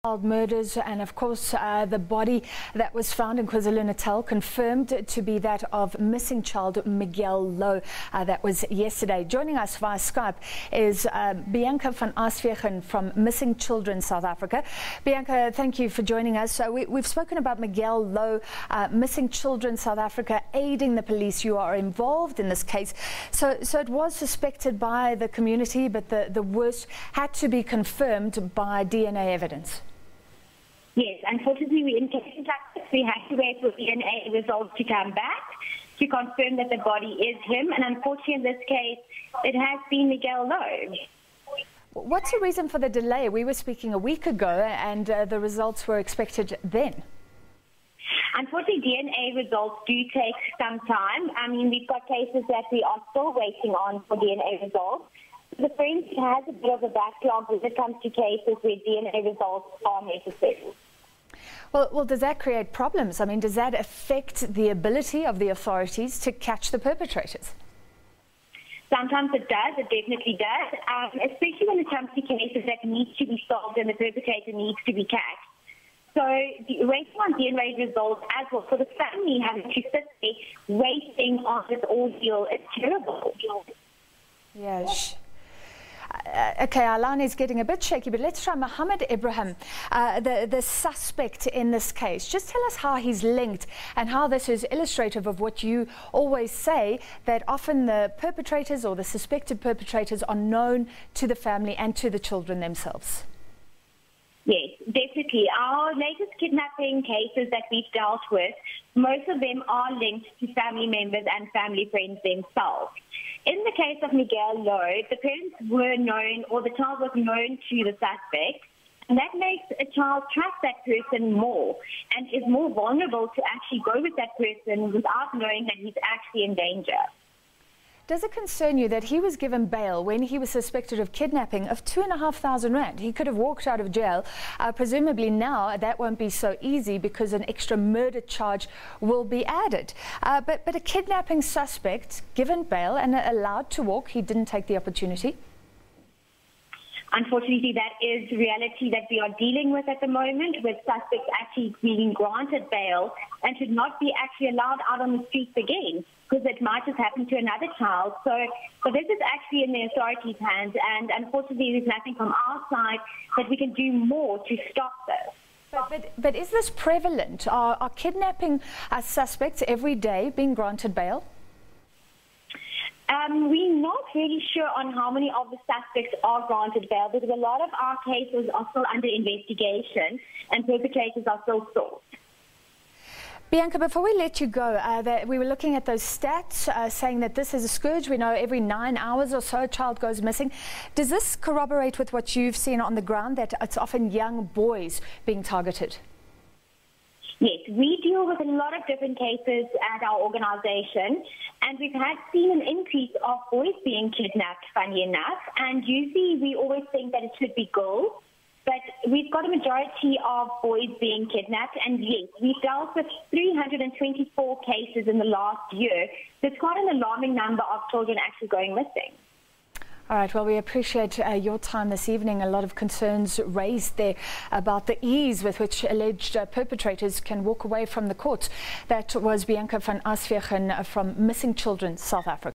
Child murders, and of course the body that was found in KwaZulu-Natal confirmed to be that of missing child Miguel Louw. That was yesterday. Joining us via Skype is Bianca van Aswegen from Missing Children South Africa. Bianca, thank you for joining us. So we've spoken about Miguel Louw, Missing Children South Africa, aiding the police. You are involved in this case. So it was suspected by the community, but the worst had to be confirmed by DNA evidence. Yes, unfortunately, we in cases like this, we have to wait for DNA results to come back to confirm that the body is him. And unfortunately, in this case, it has been Miguel Louw. What's the reason for the delay? We were speaking a week ago, and the results were expected then. Unfortunately, DNA results do take some time. I mean, we've got cases that we are still waiting on for DNA results. The forensic has a bit of a backlog when it comes to cases where DNA results are necessary. Well, does that create problems? I mean, does that affect the ability of the authorities to catch the perpetrators? Sometimes it does, it definitely does, especially when it comes to cases that need to be solved and the perpetrator needs to be catched. So waiting on DNA results as well for the family having to sit there waiting on this ordeal is terrible. Yes. Okay, our line is getting a bit shaky, but let's try Mohammed Ibrahim, the suspect in this case. Just tell us how he's linked and how this is illustrative of what you always say, that often the perpetrators or the suspected perpetrators are known to the family and to the children themselves. Yes, definitely. Our latest kidnapping cases that we've dealt with, most of them are linked to family members and family friends themselves. In the case of Miguel Louw, the parents were known, or the child was known to the suspect, and that makes a child trust that person more and is more vulnerable to actually go with that person without knowing that he's actually in danger. Does it concern you that he was given bail when he was suspected of kidnapping of 2,500 rand? He could have walked out of jail. Presumably now that won't be so easy because an extra murder charge will be added. But a kidnapping suspect given bail and allowed to walk, he didn't take the opportunity? Unfortunately, that is reality that we are dealing with at the moment, with suspects actually being granted bail and should not be actually allowed out on the streets again, because it might just happen to another child. So this is actually in the authorities' hands, and unfortunately there's nothing from our side that we can do more to stop this. But is this prevalent? Are kidnapping suspects every day being granted bail? We're not really sure on how many of the suspects are granted bail, because a lot of our cases are still under investigation and perpetrators are still sought. Bianca, before we let you go, we were looking at those stats saying that this is a scourge. We know every 9 hours or so a child goes missing. Does this corroborate with what you've seen on the ground, that it's often young boys being targeted? Yes, we deal with a lot of different cases at our organization, and we've seen an increase of boys being kidnapped, funny enough, and usually we always think that it should be girls, but we've got a majority of boys being kidnapped, and yes, we've dealt with 324 cases in the last year, so it's quite an alarming number of children actually going missing. All right, well, we appreciate your time this evening. A lot of concerns raised there about the ease with which alleged perpetrators can walk away from the courts. That was Bianca van Aswegen from Missing Children South Africa.